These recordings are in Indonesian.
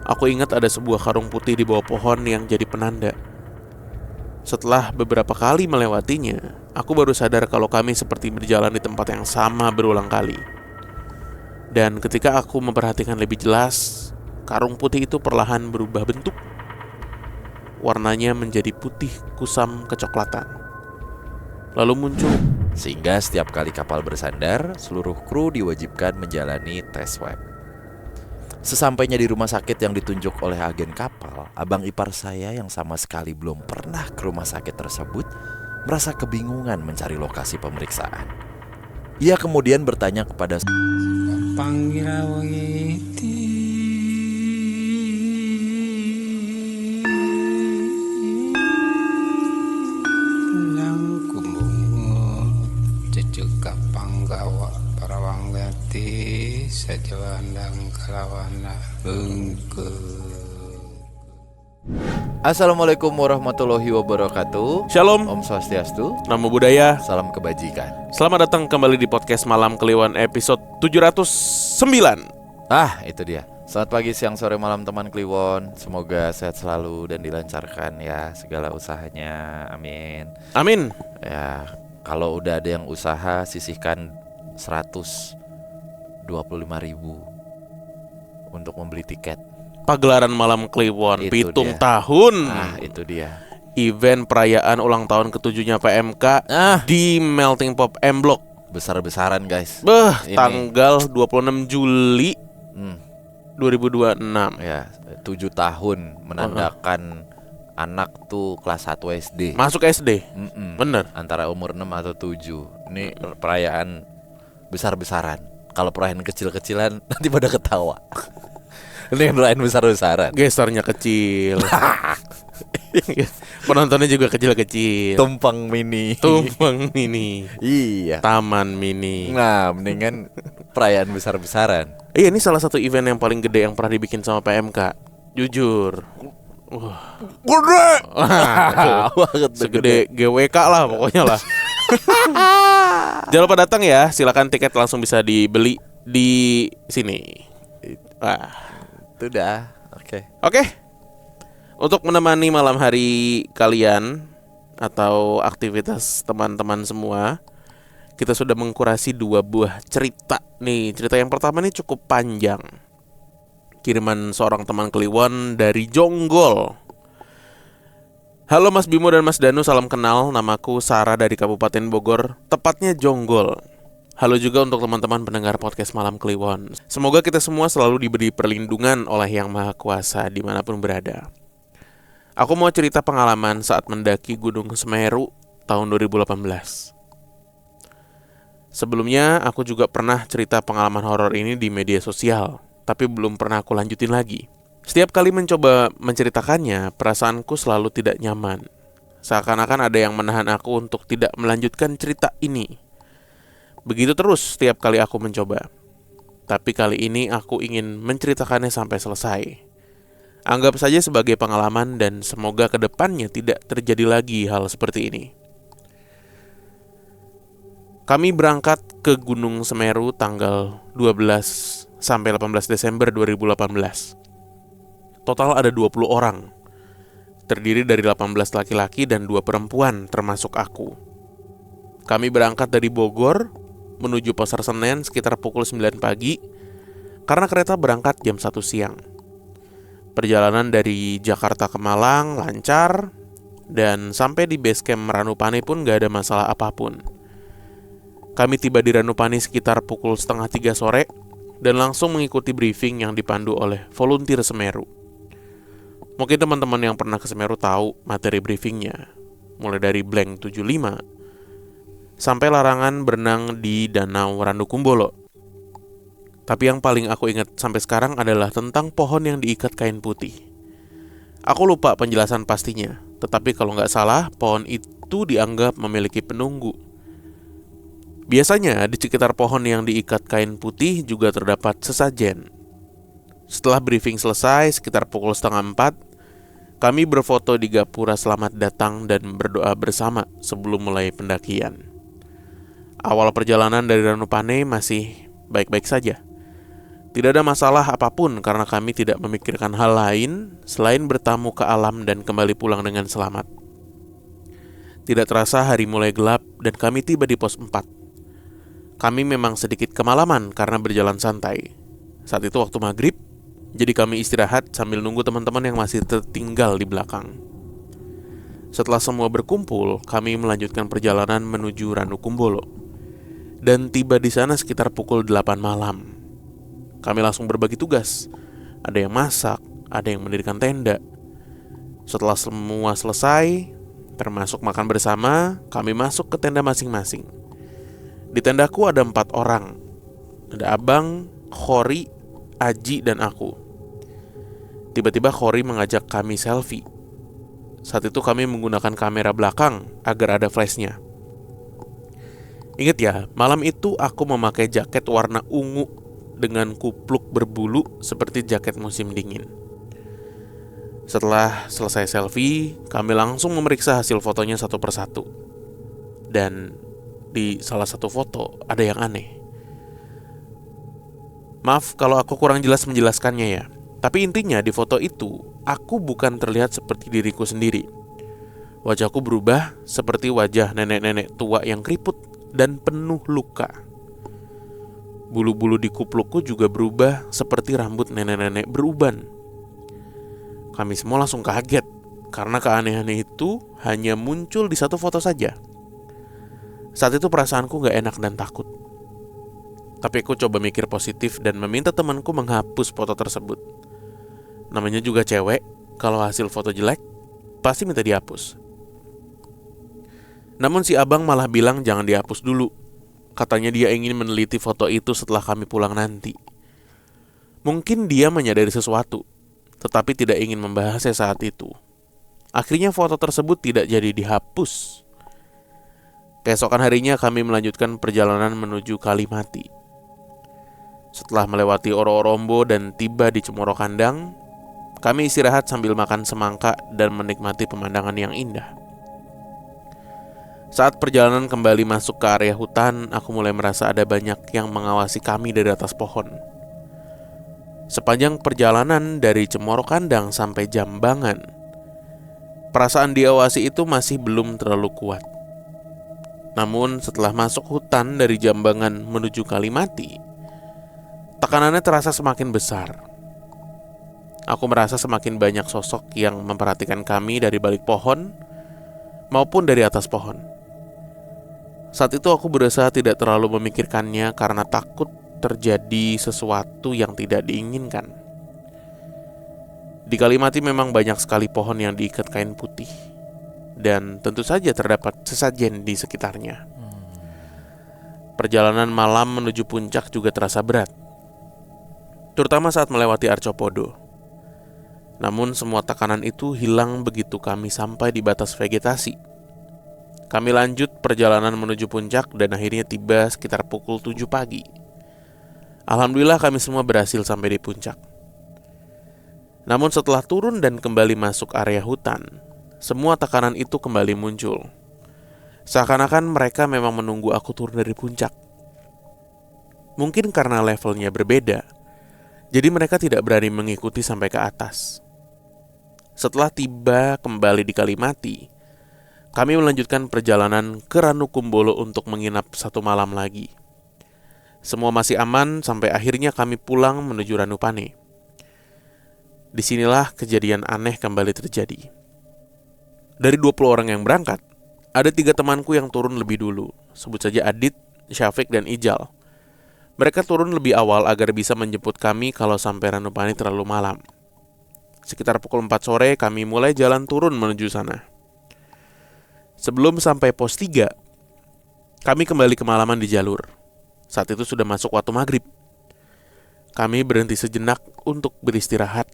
Aku ingat ada sebuah karung putih di bawah pohon yang jadi penanda. Setelah beberapa kali melewatinya, aku baru sadar kalau kami seperti berjalan di tempat yang sama berulang kali. Dan ketika aku memperhatikan lebih jelas, karung putih itu perlahan berubah bentuk. Warnanya menjadi putih kusam kecoklatan. Lalu muncul. Sehingga setiap kali kapal bersandar, seluruh kru diwajibkan menjalani tes swab. Sesampainya di rumah sakit yang ditunjuk oleh agen kapal, abang ipar saya yang sama sekali belum pernah ke rumah sakit tersebut merasa kebingungan mencari lokasi pemeriksaan. Ia kemudian bertanya kepada Panggawa parawanggati sajawandang kalawana bengke. Assalamualaikum warahmatullahi wabarakatuh. Shalom, Om Swastiastu, Namo Buddhaya. salam kebajikan. Selamat datang kembali di podcast Malam Kliwon episode 709. Itu dia. Selamat pagi, siang, sore, malam teman Kliwon. Semoga sehat selalu dan dilancarkan ya segala usahanya. Amin. Amin. Ya, kalau udah ada yang usaha, sisihkan 125.000 untuk membeli tiket. Pagelaran Malam Kliwon Itu pitung dia. tahun. Itu dia. Event perayaan ulang tahun ke-7-nya PMK di Melting Pop M Block. Besar-besaran guys. Ini. Tanggal 26 Juli 2026. Ya, 7 tahun menandakan anak tuh kelas 1 SD. Masuk SD. Bener. Antara umur 6 atau 7. Ini perayaan besar-besaran. Kalau perayaan kecil-kecilan nanti pada ketawa. Ini perayaan besar-besaran. Gesturnya kecil. Penontonnya juga kecil-kecil. Tumpeng mini. Tumpeng mini. Iya. Taman mini. Nah, mendingan perayaan besar-besaran. Iya, ini salah satu event yang paling gede yang pernah dibikin sama PMK. Jujur. Gede. Segede GWK lah pokoknya lah. Jangan lupa datang ya. Silakan tiket langsung bisa dibeli di sini. Itu dah. Oke. Untuk menemani malam hari kalian atau aktivitas teman-teman semua, kita sudah mengkurasi 2 buah cerita nih. Cerita yang pertama nih cukup panjang. Kiriman seorang teman Kliwon dari Jonggol. Halo Mas Bimo dan Mas Danu, salam kenal. Namaku Sarah dari Kabupaten Bogor, tepatnya Jonggol. Halo juga untuk teman-teman pendengar podcast Malam Kliwon. Semoga kita semua selalu diberi perlindungan oleh Yang Maha Kuasa dimanapun berada. Aku mau cerita pengalaman saat mendaki Gunung Semeru tahun 2018. Sebelumnya aku juga pernah cerita pengalaman horor ini di media sosial, tapi belum pernah aku lanjutin lagi. Setiap kali mencoba menceritakannya, perasaanku selalu tidak nyaman. Seakan-akan ada yang menahan aku untuk tidak melanjutkan cerita ini. Begitu terus setiap kali aku mencoba. Tapi kali ini aku ingin menceritakannya sampai selesai. Anggap saja sebagai pengalaman dan semoga kedepannya tidak terjadi lagi hal seperti ini. Kami berangkat ke Gunung Semeru tanggal 12 sampai 18 Desember 2018. Total ada 20 orang. Terdiri dari 18 laki-laki dan 2 perempuan termasuk aku. Kami berangkat dari Bogor menuju Pasar Senen sekitar pukul 9 pagi karena kereta berangkat jam 1 siang. Perjalanan dari Jakarta ke Malang lancar dan sampai di base camp Ranupane pun gak ada masalah apapun. Kami tiba di Ranupane sekitar pukul 2:30 sore dan langsung mengikuti briefing yang dipandu oleh volunteer Semeru. Mungkin teman-teman yang pernah ke Semeru tahu materi briefingnya, mulai dari blank 75 sampai larangan berenang di Danau Randukumbolo. Tapi yang paling aku ingat sampai sekarang adalah tentang pohon yang diikat kain putih. Aku lupa penjelasan pastinya, tetapi kalau nggak salah pohon itu dianggap memiliki penunggu. Biasanya di sekitar pohon yang diikat kain putih juga terdapat sesajen. Setelah briefing selesai sekitar pukul 3:30, kami berfoto di gapura selamat datang dan berdoa bersama sebelum mulai pendakian. Awal perjalanan dari Ranupane masih baik-baik saja. Tidak ada masalah apapun karena kami tidak memikirkan hal lain selain bertamu ke alam dan kembali pulang dengan selamat. Tidak terasa hari mulai gelap dan kami tiba di pos 4. Kami memang sedikit kemalaman karena berjalan santai. Saat itu waktu maghrib, jadi kami istirahat sambil nunggu teman-teman yang masih tertinggal di belakang. Setelah semua berkumpul, kami melanjutkan perjalanan menuju Ranukumbolo. Dan tiba di sana sekitar pukul 8 malam. Kami langsung berbagi tugas. Ada yang masak, ada yang mendirikan tenda. Setelah semua selesai, termasuk makan bersama, kami masuk ke tenda masing-masing. Di tendaku ada 4 orang. Ada Abang, Khori, Aji, dan aku. Tiba-tiba Khori mengajak kami selfie. Saat itu kami menggunakan kamera belakang agar ada flashnya. Ingat ya, malam itu aku memakai jaket warna ungu dengan kupluk berbulu seperti jaket musim dingin. Setelah selesai selfie, kami langsung memeriksa hasil fotonya satu persatu. Dan di salah satu foto ada yang aneh. Maaf kalau aku kurang jelas menjelaskannya ya. Tapi intinya di foto itu, aku bukan terlihat seperti diriku sendiri. Wajahku berubah seperti wajah nenek-nenek tua yang keriput dan penuh luka. Bulu-bulu di kuplukku juga berubah seperti rambut nenek-nenek beruban. Kami semua langsung kaget karena keanehan itu hanya muncul di satu foto saja. Saat itu perasaanku gak enak dan takut. Tapi aku coba mikir positif dan meminta temanku menghapus foto tersebut. Namanya juga cewek, kalau hasil foto jelek, pasti minta dihapus. Namun si abang malah bilang jangan dihapus dulu. Katanya dia ingin meneliti foto itu setelah kami pulang nanti. Mungkin dia menyadari sesuatu, tetapi tidak ingin membahasnya saat itu. Akhirnya foto tersebut tidak jadi dihapus. Keesokan harinya kami melanjutkan perjalanan menuju Kalimati. Setelah melewati Oro-Orombo dan tiba di Cemoro Kandang, kami istirahat sambil makan semangka dan menikmati pemandangan yang indah. Saat perjalanan kembali masuk ke area hutan, aku mulai merasa ada banyak yang mengawasi kami dari atas pohon. Sepanjang perjalanan dari Cemoro Kandang sampai Jambangan, perasaan diawasi itu masih belum terlalu kuat. Namun setelah masuk hutan dari Jambangan menuju Kalimati, tekanannya terasa semakin besar. Aku merasa semakin banyak sosok yang memperhatikan kami dari balik pohon maupun dari atas pohon. Saat itu aku berusaha tidak terlalu memikirkannya karena takut terjadi sesuatu yang tidak diinginkan. Di Kalimati memang banyak sekali pohon yang diikat kain putih, dan tentu saja terdapat sesajen di sekitarnya. Perjalanan malam menuju puncak juga terasa berat, terutama saat melewati Arcopodo. Namun semua tekanan itu hilang begitu kami sampai di batas vegetasi. Kami lanjut perjalanan menuju puncak dan akhirnya tiba sekitar pukul 7 pagi. Alhamdulillah kami semua berhasil sampai di puncak. Namun setelah turun dan kembali masuk area hutan, semua tekanan itu kembali muncul. Seakan-akan mereka memang menunggu aku turun dari puncak. Mungkin karena levelnya berbeda, jadi mereka tidak berani mengikuti sampai ke atas. Setelah tiba kembali di Kalimati, kami melanjutkan perjalanan ke Ranukumbolo untuk menginap 1 malam lagi. Semua masih aman sampai akhirnya kami pulang menuju Ranupane. Disinilah kejadian aneh kembali terjadi. Dari 20 orang yang berangkat, ada 3 temanku yang turun lebih dulu. Sebut saja Adit, Syafiq, dan Ijal. Mereka turun lebih awal agar bisa menjemput kami kalau sampai Ranupane terlalu malam. Sekitar pukul 4 sore kami mulai jalan turun menuju sana. Sebelum sampai pos 3, kami kembali kemalaman di jalur. Saat itu sudah masuk waktu maghrib. Kami berhenti sejenak untuk beristirahat.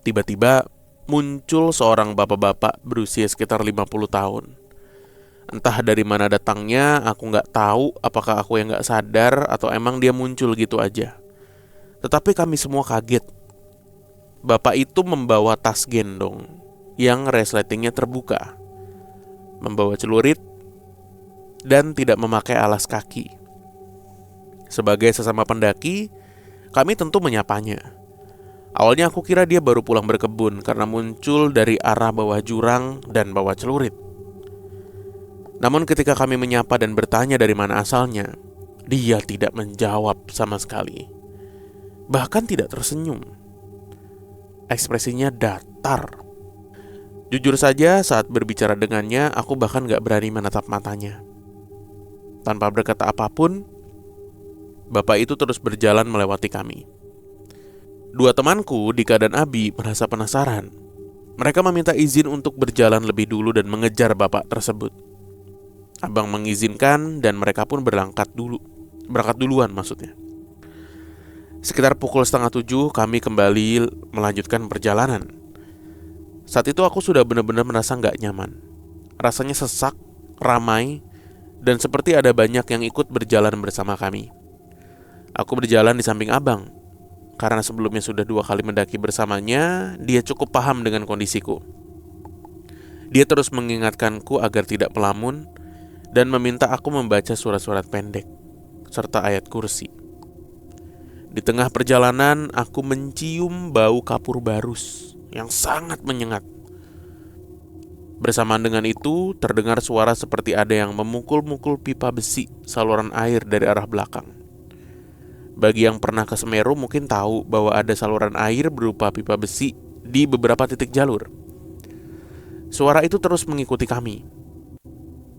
Tiba-tiba muncul seorang bapak-bapak berusia sekitar 50 tahun. Entah dari mana datangnya, aku gak tahu apakah aku yang gak sadar atau emang dia muncul gitu aja. Tetapi kami semua kaget. Bapak itu membawa tas gendong yang resletingnya terbuka, membawa celurit, dan tidak memakai alas kaki. Sebagai sesama pendaki, Kami tentu menyapanya. Awalnya aku kira dia baru pulang berkebun karena muncul dari arah bawah jurang dan bawa celurit. Namun ketika kami menyapa dan bertanya dari mana asalnya, dia tidak menjawab sama sekali. Bahkan tidak tersenyum. Ekspresinya datar. Jujur saja saat berbicara dengannya, aku bahkan gak berani menatap matanya. Tanpa berkata apapun, bapak itu terus berjalan melewati kami. Dua temanku, Dika dan Abi, merasa penasaran. Mereka meminta izin untuk berjalan lebih dulu dan mengejar bapak tersebut. Abang mengizinkan dan mereka pun berangkat duluan maksudnya. Sekitar pukul 6:30 kami kembali melanjutkan perjalanan. Saat itu aku sudah benar-benar merasa gak nyaman. Rasanya sesak, ramai, dan seperti ada banyak yang ikut berjalan bersama kami. Aku berjalan di samping abang. Karena sebelumnya sudah 2 kali mendaki bersamanya, dia cukup paham dengan kondisiku. Dia terus mengingatkanku agar tidak melamun dan meminta aku membaca surat-surat pendek serta ayat kursi. Di tengah perjalanan, aku mencium bau kapur barus yang sangat menyengat. Bersamaan dengan itu, terdengar suara seperti ada yang memukul-mukul pipa besi saluran air dari arah belakang. Bagi yang pernah ke Semeru mungkin tahu bahwa ada saluran air berupa pipa besi di beberapa titik jalur. Suara itu terus mengikuti kami.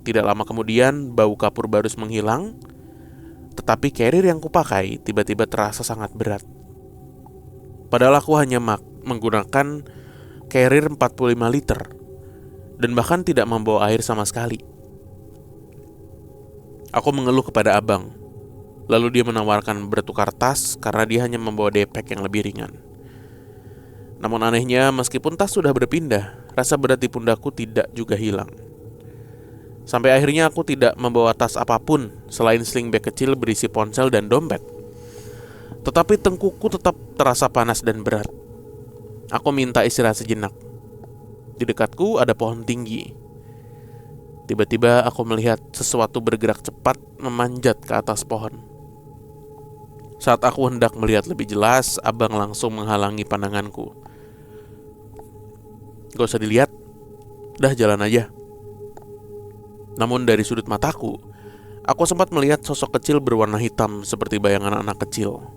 Tidak lama kemudian bau kapur barus menghilang, tetapi carrier yang kupakai tiba-tiba terasa sangat berat. Padahal aku hanya menggunakan carrier 45 liter dan bahkan tidak membawa air sama sekali. Aku mengeluh kepada abang. Lalu dia menawarkan bertukar tas karena dia hanya membawa depek yang lebih ringan. Namun anehnya, meskipun tas sudah berpindah, rasa berat di pundakku tidak juga hilang. Sampai akhirnya aku tidak membawa tas apapun selain sling bag kecil berisi ponsel dan dompet. Tetapi tengkukku tetap terasa panas dan berat. Aku minta istirahat sejenak. Di dekatku ada pohon tinggi. Tiba-tiba aku melihat sesuatu bergerak cepat memanjat ke atas pohon. Saat aku hendak melihat lebih jelas, abang langsung menghalangi pandanganku. Gak usah dilihat, dah jalan aja. Namun dari sudut mataku, aku sempat melihat sosok kecil berwarna hitam seperti bayangan anak kecil.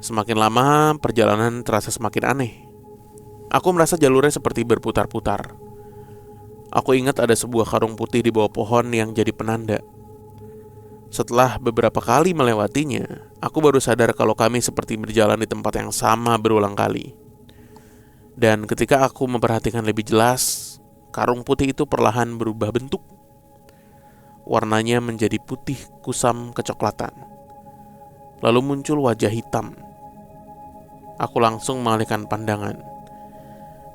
Semakin lama, perjalanan terasa semakin aneh. Aku merasa jalurnya seperti berputar-putar. Aku ingat ada sebuah karung putih di bawah pohon yang jadi penanda. Setelah beberapa kali melewatinya, aku baru sadar kalau kami seperti berjalan di tempat yang sama berulang kali. Dan ketika aku memperhatikan lebih jelas, karung putih itu perlahan berubah bentuk. Warnanya menjadi putih kusam kecoklatan. Lalu muncul wajah hitam. Aku langsung mengalihkan pandangan.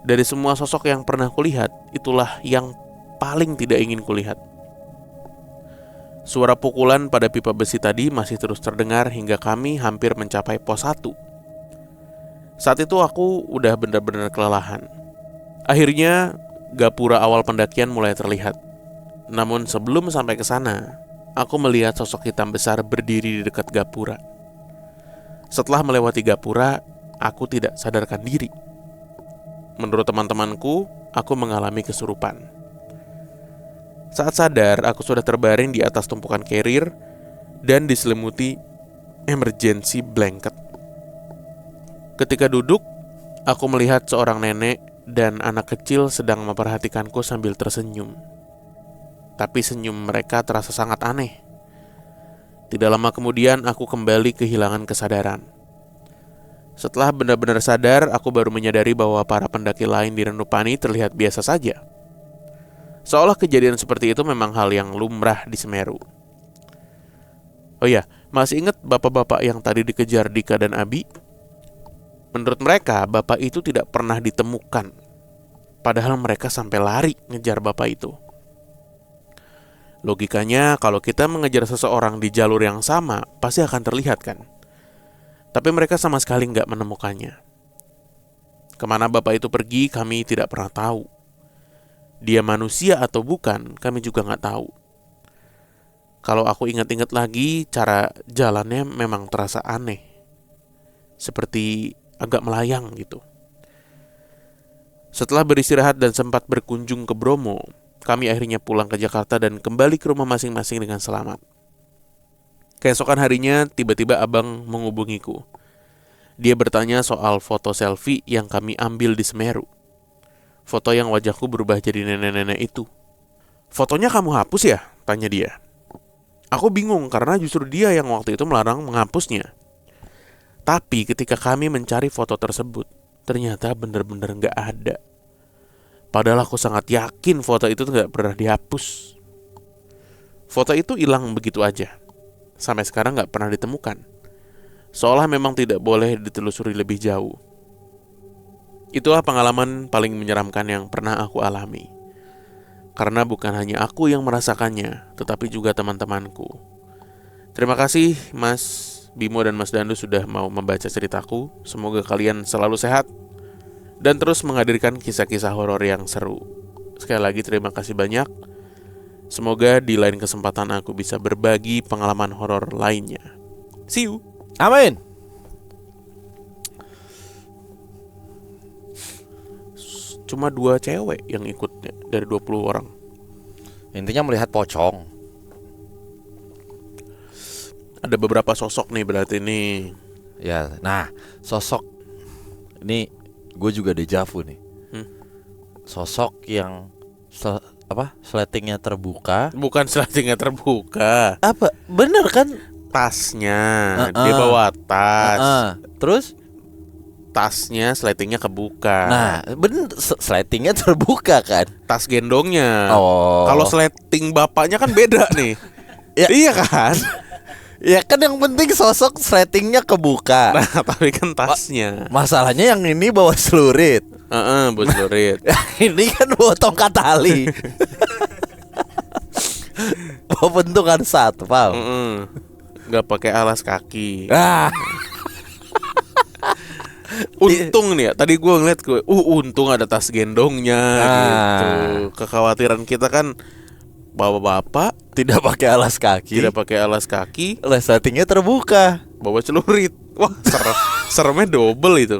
Dari semua sosok yang pernah kulihat, itulah yang paling tidak ingin kulihat. Suara pukulan pada pipa besi tadi masih terus terdengar hingga kami hampir mencapai pos 1. Saat itu aku udah benar-benar kelelahan. Akhirnya, gapura awal pendakian mulai terlihat. Namun sebelum sampai ke sana, aku melihat sosok hitam besar berdiri di dekat gapura. Setelah melewati gapura, aku tidak sadarkan diri. Menurut teman-temanku, aku mengalami kesurupan. Saat sadar, aku sudah terbaring di atas tumpukan carrier dan diselimuti emergency blanket. Ketika duduk, aku melihat seorang nenek dan anak kecil sedang memperhatikanku sambil tersenyum. Tapi senyum mereka terasa sangat aneh. Tidak lama kemudian, aku kembali kehilangan kesadaran. Setelah benar-benar sadar, aku baru menyadari bahwa para pendaki lain di Ranupani terlihat biasa saja. Seolah kejadian seperti itu memang hal yang lumrah di Semeru. Oh ya, masih ingat bapak-bapak yang tadi dikejar Dika dan Abi? Menurut mereka, bapak itu tidak pernah ditemukan. Padahal mereka sampai lari ngejar bapak itu. Logikanya, kalau kita mengejar seseorang di jalur yang sama, pasti akan terlihat kan? Tapi mereka sama sekali nggak menemukannya. Kemana bapak itu pergi, kami tidak pernah tahu. Dia manusia atau bukan, kami juga nggak tahu. Kalau aku ingat-ingat lagi, cara jalannya memang terasa aneh. seperti agak melayang gitu. Setelah beristirahat dan sempat berkunjung ke Bromo, kami akhirnya pulang ke Jakarta dan kembali ke rumah masing-masing dengan selamat. Keesokan harinya, tiba-tiba abang menghubungiku. Dia bertanya soal foto selfie yang kami ambil di Semeru. Foto yang wajahku berubah jadi nenek-nenek itu. "Fotonya kamu hapus ya?" tanya dia. Aku bingung karena justru dia yang waktu itu melarang menghapusnya. Tapi ketika kami mencari foto tersebut, ternyata benar-benar gak ada. Padahal aku sangat yakin foto itu gak pernah dihapus. Foto itu hilang begitu aja. Sampai sekarang gak pernah ditemukan. Seolah memang tidak boleh ditelusuri lebih jauh. Itulah pengalaman paling menyeramkan yang pernah aku alami. Karena bukan hanya aku yang merasakannya, tetapi juga teman-temanku. Terima kasih Mas Bimo dan Mas Dandu sudah mau membaca ceritaku. Semoga kalian selalu sehat dan terus menghadirkan kisah-kisah horor yang seru. Sekali lagi terima kasih banyak. Semoga di lain kesempatan aku bisa berbagi pengalaman horor lainnya. See you. Amin. Cuma 2 cewek yang ikut dari 20 orang. Intinya melihat pocong. Ada beberapa sosok nih berarti nih. Ya, nah sosok ini gue juga deja vu nih. Sosok yang sletingnya terbuka. Bukan sletingnya terbuka. Apa? Bener kan? Tasnya, dia bawa tas. Terus tasnya sletingnya kebuka. Nah, bener sletingnya terbuka kan? Tas gendongnya. Oh. Kalau sleting bapaknya kan beda nih. Ya. Iya kan? Ya kan yang penting sosok sletingnya kebuka. Nah, tapi kan tasnya. Masalahnya yang ini bawa celurit. Buat celurit. Ini kan bawa tongkat tali. Bawa bentukan satpam. Nggak pakai alas kaki. Ah. Untung nih ya, tadi gue ngeliat untung ada tas gendongnya gitu. Kekhawatiran kita kan bapak-bapak tidak pakai alas kaki. tidak pakai alas kaki, Sletingnya terbuka. bawa celurit. Wah, seremnya double itu.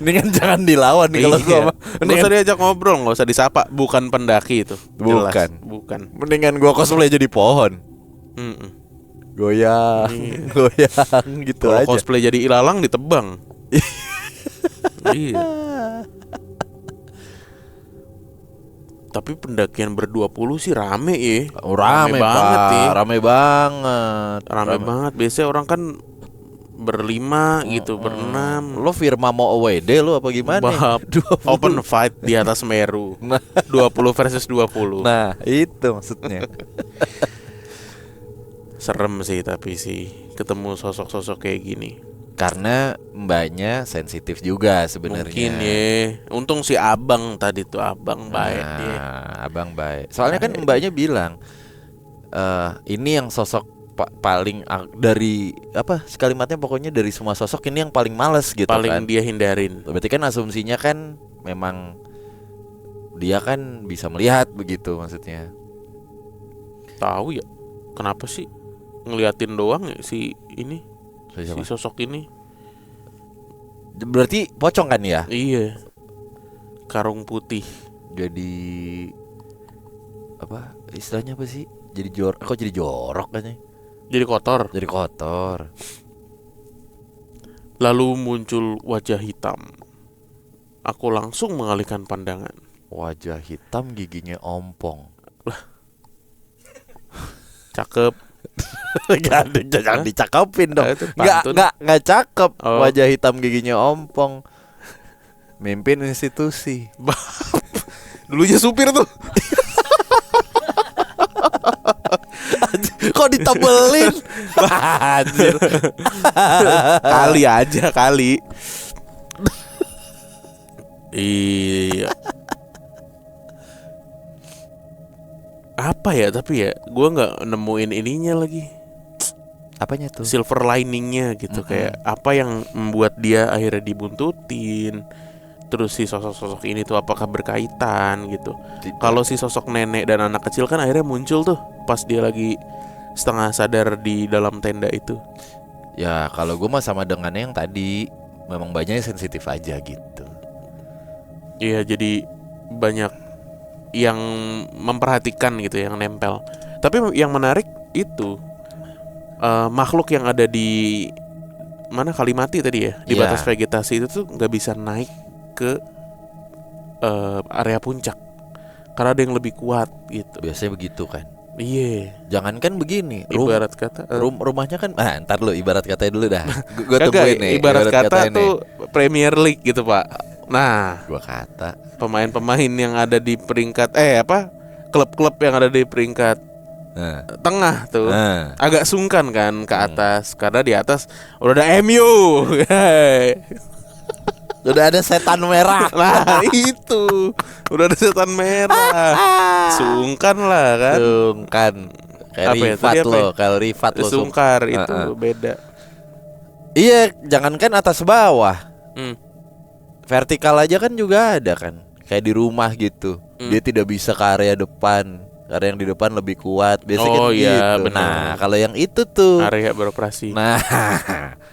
Mendingan jangan dilawan nih kalau gua mah. Nggak usah diajak ngobrol, nggak usah disapa. Bukan pendaki itu. Jelas, Bukan. bukan. Mendingan gua cosplay jadi pohon. Goyang, goyang gitu Kalau aja. cosplay jadi ilalang ditebang. Iya. Tapi pendakian ber-20 sih rame ya. Rame banget Pak. ya. Rame banget. Rame banget. Biasanya orang kan berlima gitu, berenam. Lo firma mau OWD lo apa gimana? Bab, open fight di atas Meru. 20 versus 20. Nah, itu maksudnya. Serem sih tapi sih ketemu sosok-sosok kayak gini. Karena mbaknya sensitif juga sebenarnya. Mungkin ya. Untung si abang tadi tuh abang baik dia. Abang baik. Soalnya kan mbaknya bilang ini yang sosok paling dari apa kalimatnya pokoknya dari semua sosok ini yang paling males gitu paling kan. dia hindarin. Berarti kan asumsinya kan memang dia kan bisa melihat begitu maksudnya. Tahu ya. Kenapa sih ngeliatin doang ya si ini? Si Siapa? sosok ini. Berarti pocong kan ya? Iya. Karung putih. Jadi apa istilahnya apa sih? Jadi kok jadi jorok kan ya? Jadi kotor. Jadi kotor. Lalu muncul wajah hitam. Aku langsung mengalihkan pandangan. Wajah hitam, giginya ompong. Cakep. Jangan dicakepin dong. Itu pantun. Nggak cakep. Oh. Wajah hitam, giginya ompong. Mimpin institusi. Dulunya supir tuh. Kok ditebelin? Anjir. Kali aja kali. Iya. Apa ya tapi ya gue nggak nemuin ininya lagi. Apanya tuh? Silver liningnya gitu. Kayak apa yang membuat dia akhirnya dibuntutin. Terus si sosok-sosok ini tuh apakah berkaitan gitu. Kalau si sosok nenek dan anak kecil kan akhirnya muncul tuh pas dia lagi setengah sadar di dalam tenda itu. Ya kalau gue mah sama dengannya yang tadi, memang banyak sensitif aja gitu. Iya, jadi banyak yang memperhatikan gitu, yang nempel. Tapi yang menarik itu makhluk yang ada di mana, Kalimati tadi ya, di Iya. batas vegetasi itu tuh nggak bisa naik ke area puncak karena ada yang lebih kuat gitu. Biasanya begitu kan. Iya, Jangankan begini, ibarat kata rumahnya kan, ntar lu ibarat katanya dulu dah. Gue kagak, temuin nih. ibarat kata katanya tuh Premier League gitu, Pak. Nah, Gua kata. pemain-pemain yang ada di peringkat klub-klub yang ada di peringkat Nah, tengah tuh nah. agak sungkan kan ke atas karena di atas udah ada MU. Udah ada setan merah. Nah, itu udah ada setan merah. Sungkan lah kan. Sungkan. Kayak Apa ya, Rifat tadi apa lo, ya? kayak Rifat lo. Sungkar itu beda. Iya, jangankan atas bawah. Hmm. Vertikal aja kan juga ada kan. Kayak di rumah gitu. Dia tidak bisa ke area depan. Area yang di depan lebih kuat. Biasanya Oh kan iya, gitu. benar. Nah, kalau yang itu tuh. Area beroperasi. Nah,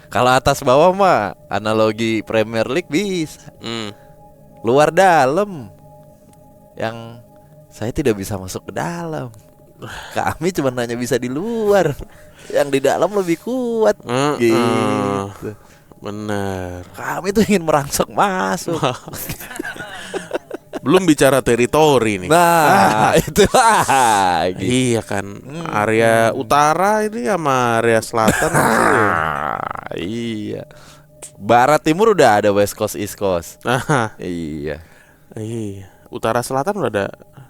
kalau atas bawah mah analogi Premier League bisa. Hmm. Luar dalam. Yang saya tidak bisa masuk ke dalam. Kami cuma hanya bisa di luar. Yang di dalam lebih kuat. Gitu. Benar. Kami tuh ingin merangsek masuk. Belum bicara teritori nih. Nah, itu lagi. Iya kan, area utara ini sama area selatan. Iya. Barat timur udah ada West Coast East Coast. Nah, Iya. iya. Utara selatan udah ada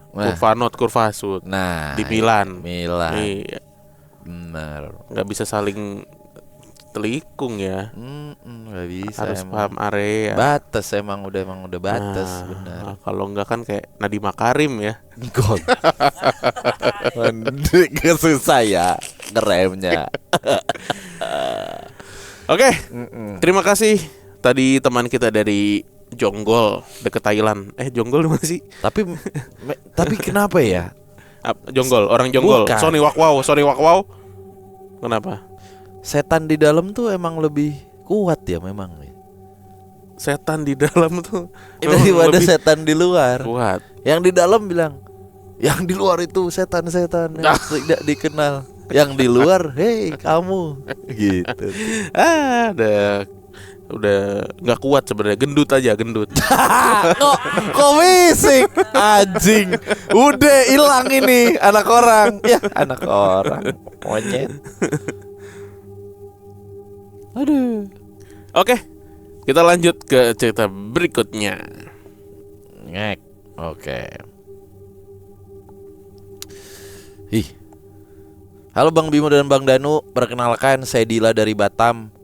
Nah. kurva not, kurva sud. Nah, Di Milan. Milan. Iya, Benar. nggak bisa saling telikung ya. Nggak bisa. Harus emang. paham area. Batas emang udah batas, benar. Nah, kalau enggak kan kayak Nadiem Makarim ya. God. Susah ya ngeremnya. Oke, terima kasih tadi teman kita dari Jonggol deket Thailand. Jonggol di mana sih? Tapi kenapa ya? Jonggol, orang Jonggol. Bukan. Sony Wakwau. Kenapa? Setan di dalam tuh emang lebih kuat ya memang. Setan di dalam tuh Daripada lebih setan di luar. kuat. Yang di dalam bilang, yang di luar itu setan-setan yang tidak dikenal. Yang di luar, hei kamu, gitu. Udah nggak kuat sebenarnya, gendut aja, gendut. Kok fisik, anjing. Udah hilang ini anak orang. Ya anak orang, monyet. Aduh. Oke, kita lanjut ke cerita berikutnya. Ngek. Oke. Halo Bang Bimo dan Bang Danu, perkenalkan saya Dila dari Batam.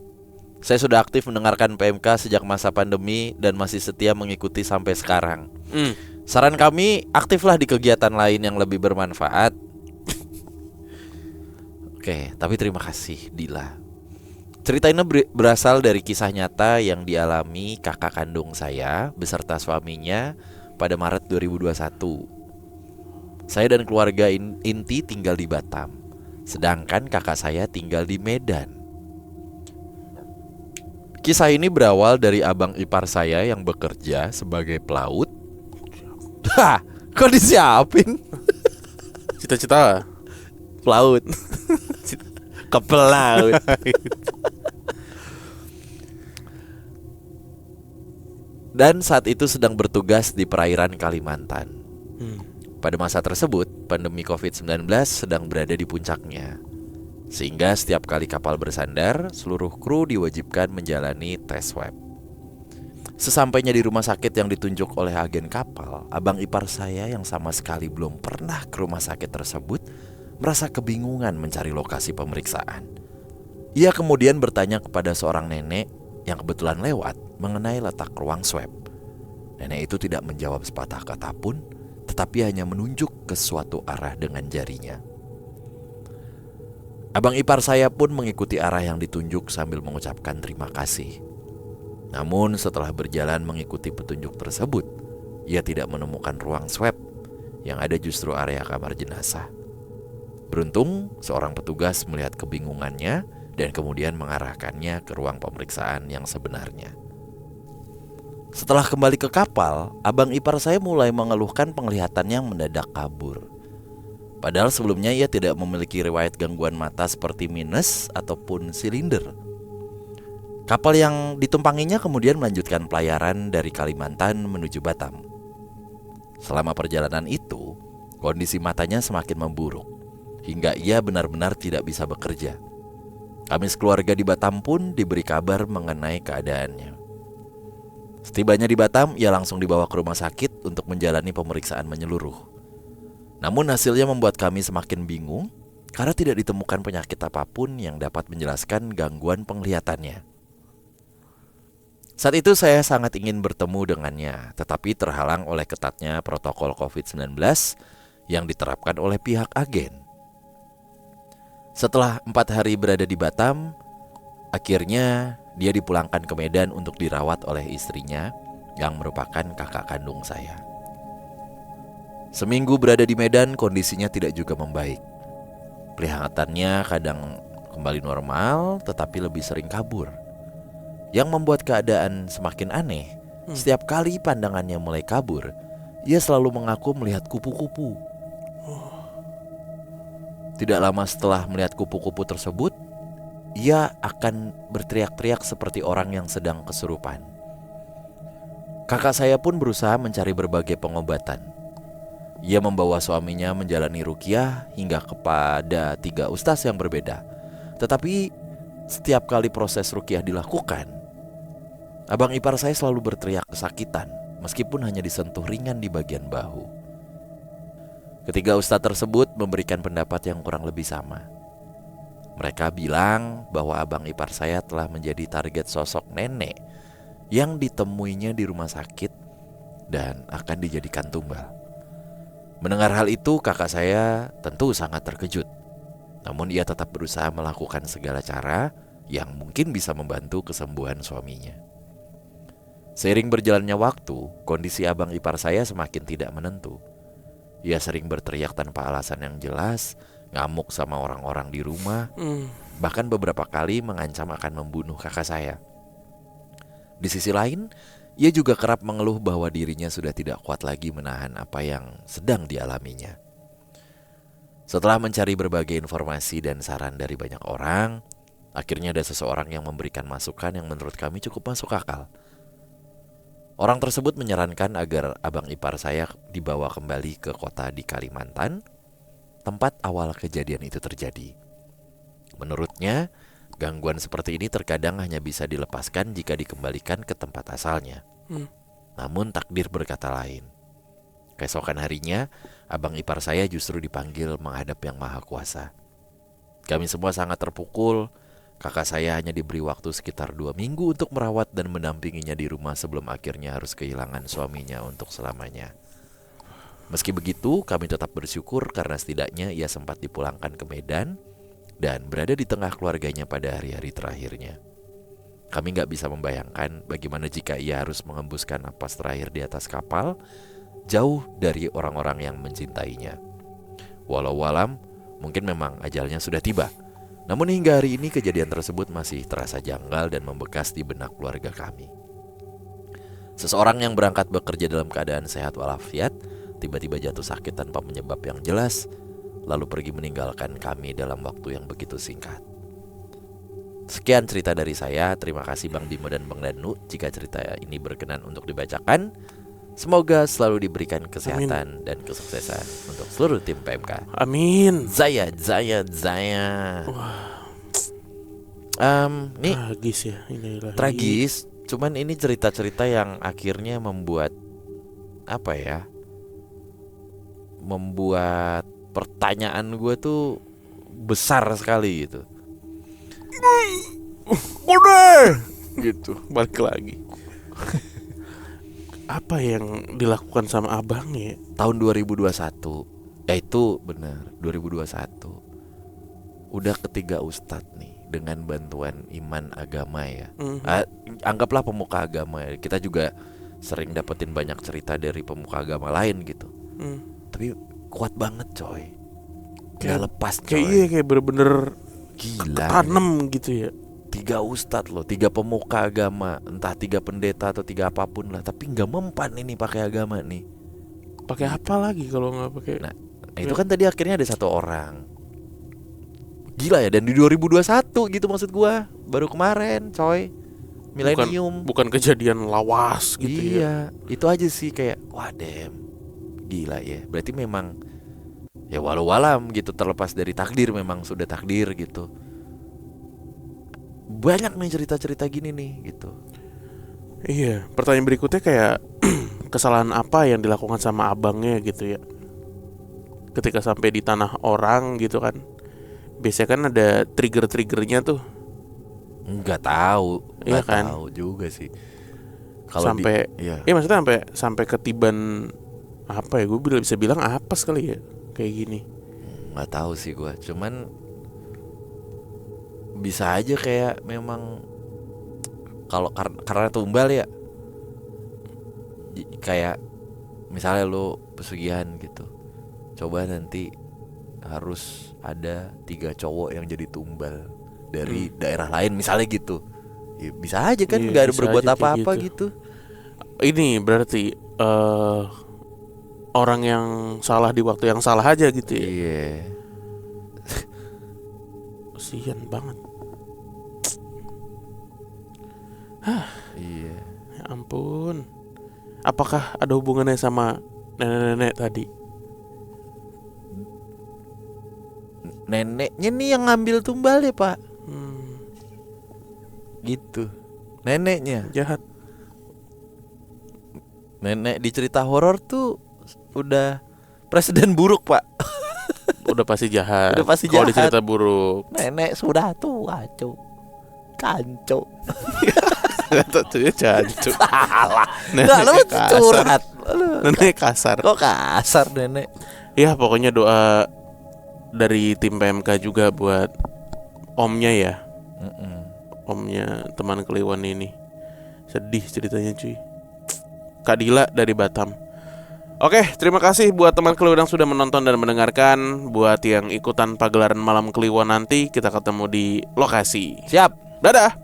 Saya sudah aktif mendengarkan PMK sejak masa pandemi dan masih setia mengikuti sampai sekarang. Saran kami, aktiflah di kegiatan lain yang lebih bermanfaat. Oke, tapi terima kasih Dila. Cerita ini berasal dari kisah nyata yang dialami kakak kandung saya beserta suaminya pada Maret 2021. Saya dan keluarga inti tinggal di Batam, sedangkan kakak saya tinggal di Medan. Kisah ini berawal dari abang ipar saya yang bekerja sebagai pelaut. Hah, kok disiapin? Cita-cita Pelaut. Ke pelaut. Dan saat itu sedang bertugas di perairan Kalimantan. Pada masa tersebut, pandemi COVID-19 sedang berada di puncaknya. Sehingga setiap kali kapal bersandar, seluruh kru diwajibkan menjalani tes swab. Sesampainya di rumah sakit yang ditunjuk oleh agen kapal, abang ipar saya yang sama sekali belum pernah ke rumah sakit tersebut merasa kebingungan mencari lokasi pemeriksaan. Ia kemudian bertanya kepada seorang nenek yang kebetulan lewat mengenai letak ruang swab. Nenek itu tidak menjawab sepatah kata pun, tetapi hanya menunjuk ke suatu arah dengan jarinya. Abang ipar saya pun mengikuti arah yang ditunjuk sambil mengucapkan terima kasih. Namun setelah berjalan mengikuti petunjuk tersebut, ia tidak menemukan ruang swab, yang ada justru area kamar jenazah. Beruntung seorang petugas melihat kebingungannya dan kemudian mengarahkannya ke ruang pemeriksaan yang sebenarnya. Setelah kembali ke kapal, abang ipar saya mulai mengeluhkan penglihatannya yang mendadak kabur. Padahal sebelumnya ia tidak memiliki riwayat gangguan mata seperti minus ataupun silinder. Kapal yang ditumpanginya kemudian melanjutkan pelayaran dari Kalimantan menuju Batam. Selama perjalanan itu, kondisi matanya semakin memburuk, hingga ia benar-benar tidak bisa bekerja. Kami sekeluarga di Batam pun diberi kabar mengenai keadaannya. Setibanya di Batam, ia langsung dibawa ke rumah sakit untuk menjalani pemeriksaan menyeluruh. Namun hasilnya membuat kami semakin bingung karena tidak ditemukan penyakit apapun yang dapat menjelaskan gangguan penglihatannya. Saat itu saya sangat ingin bertemu dengannya, tetapi terhalang oleh ketatnya protokol COVID-19 yang diterapkan oleh pihak agen. Setelah 4 hari berada di Batam, akhirnya dia dipulangkan ke Medan untuk dirawat oleh istrinya yang merupakan kakak kandung saya. Seminggu berada di Medan, kondisinya tidak juga membaik. Penglihatannya kadang kembali normal, tetapi lebih sering kabur. Yang membuat keadaan semakin aneh, setiap kali pandangannya mulai kabur, ia selalu mengaku melihat kupu-kupu. Tidak lama setelah melihat kupu-kupu tersebut, ia akan berteriak-teriak seperti orang yang sedang kesurupan. Kakak saya pun berusaha mencari berbagai pengobatan. Ia membawa suaminya menjalani ruqyah hingga kepada 3 ustaz yang berbeda. Tetapi setiap kali proses ruqyah dilakukan, abang ipar saya selalu berteriak kesakitan, meskipun hanya disentuh ringan di bagian bahu. Ketiga ustaz tersebut memberikan pendapat yang kurang lebih sama. Mereka bilang bahwa abang ipar saya telah menjadi target sosok nenek yang ditemuinya di rumah sakit dan akan dijadikan tumbal. Mendengar hal itu, kakak saya tentu sangat terkejut. Namun ia tetap berusaha melakukan segala cara yang mungkin bisa membantu kesembuhan suaminya. Seiring berjalannya waktu, kondisi abang ipar saya semakin tidak menentu. Ia sering berteriak tanpa alasan yang jelas, ngamuk sama orang-orang di rumah, bahkan beberapa kali mengancam akan membunuh kakak saya. Di sisi lain, ia juga kerap mengeluh bahwa dirinya sudah tidak kuat lagi menahan apa yang sedang dialaminya. Setelah mencari berbagai informasi dan saran dari banyak orang, akhirnya ada seseorang yang memberikan masukan yang menurut kami cukup masuk akal. Orang tersebut menyarankan agar abang ipar saya dibawa kembali ke kota di Kalimantan, tempat awal kejadian itu terjadi. Menurutnya, gangguan seperti ini terkadang hanya bisa dilepaskan jika dikembalikan ke tempat asalnya. Namun takdir berkata lain. Keesokan harinya, abang ipar saya justru dipanggil menghadap Yang Maha Kuasa. Kami semua sangat terpukul. Kakak saya hanya diberi waktu sekitar 2 minggu untuk merawat dan mendampinginya di rumah sebelum akhirnya harus kehilangan suaminya untuk selamanya. Meski begitu, kami tetap bersyukur karena setidaknya ia sempat dipulangkan ke Medan dan berada di tengah keluarganya pada hari-hari terakhirnya. Kami gak bisa membayangkan bagaimana jika ia harus mengembuskan napas terakhir di atas kapal, jauh dari orang-orang yang mencintainya. Walau alam, mungkin memang ajalnya sudah tiba. Namun hingga hari ini kejadian tersebut masih terasa janggal dan membekas di benak keluarga kami. Seseorang yang berangkat bekerja dalam keadaan sehat walafiat tiba-tiba jatuh sakit tanpa penyebab yang jelas, lalu pergi meninggalkan kami dalam waktu yang begitu singkat. Sekian cerita dari saya. Terima kasih Bang Bimo dan Bang Danu. Jika cerita ini berkenan untuk dibacakan, semoga selalu diberikan kesehatan dan kesuksesan untuk seluruh tim PMK. Amin. Zaya. Nih Tragis ya ini. tragis. Cuman ini cerita-cerita yang akhirnya membuat membuat pertanyaan gue tuh besar sekali gitu. Udah gitu, balik lagi. Apa yang dilakukan sama abang ya? Tahun 2021, ya itu benar 2021, udah ketiga ustadz nih dengan bantuan iman agama ya. Anggaplah pemuka agama ya. Kita juga sering dapetin banyak cerita dari pemuka agama lain gitu. Tapi kuat banget coy. Gak lepas coy. Kayak bener-bener Gila. Tanem gitu ya. 3 ustadz loh, 3 pemuka agama, entah 3 pendeta atau 3 apapun lah, tapi nggak mempan ini pakai agama nih. Pakai apa lagi kalau nggak pakai? Nah, itu kan tadi akhirnya ada 1 orang. Gila ya, dan di 2021 gitu maksud gua, baru kemarin coy. Milenium. Bukan kejadian lawas gitu ya. Iya, itu aja sih kayak wah damn. Gila ya. Berarti memang ya walau alam gitu, terlepas dari takdir, memang sudah takdir gitu. Banyak nih cerita-cerita gini nih gitu. Iya, pertanyaan berikutnya kayak kesalahan apa yang dilakukan sama abangnya gitu ya. Ketika sampai di tanah orang gitu kan. Biasanya kan ada trigger-triggernya tuh. Nggak tahu, Iya nggak kan? tahu juga sih. Kalau Sampai iya. maksudnya sampai ketiban apa ya, gue bisa bilang apa sekali ya kayak gini. Nggak tahu sih gua, cuman bisa aja kayak memang kalau karena tumbal ya, kayak misalnya lo pesugihan gitu, coba nanti harus ada 3 cowok yang jadi tumbal dari daerah lain misalnya gitu ya, bisa aja kan, Iya, nggak ada bisa berbuat aja kayak apa-apa gitu. gitu. Ini berarti orang yang salah di waktu yang salah aja gitu ya. Iya. Kasian banget. Iya. Ya ampun. Apakah ada hubungannya sama nenek-nenek tadi? Neneknya nih yang ngambil tumbal ya pak, gitu. Neneknya, Jahat. nenek di cerita horor tuh udah presiden buruk pak. Udah pasti jahat. Udah pasti Kalau jahat. dicerita buruk. Nenek sudah tua cu, kanco. Tentunya jancuk. Salah. Nenek Nggak, lu kasar. curhat. Nenek kasar. Kok kasar nenek? Ya pokoknya doa dari tim PMK juga buat omnya ya. Omnya teman Kliwon ini. Sedih ceritanya cuy. Kak Dila dari Batam. Oke, terima kasih buat teman Kliwon yang sudah menonton dan mendengarkan. Buat yang ikutan pagelaran malam Kliwon nanti, kita ketemu di lokasi. Siap. Dadah.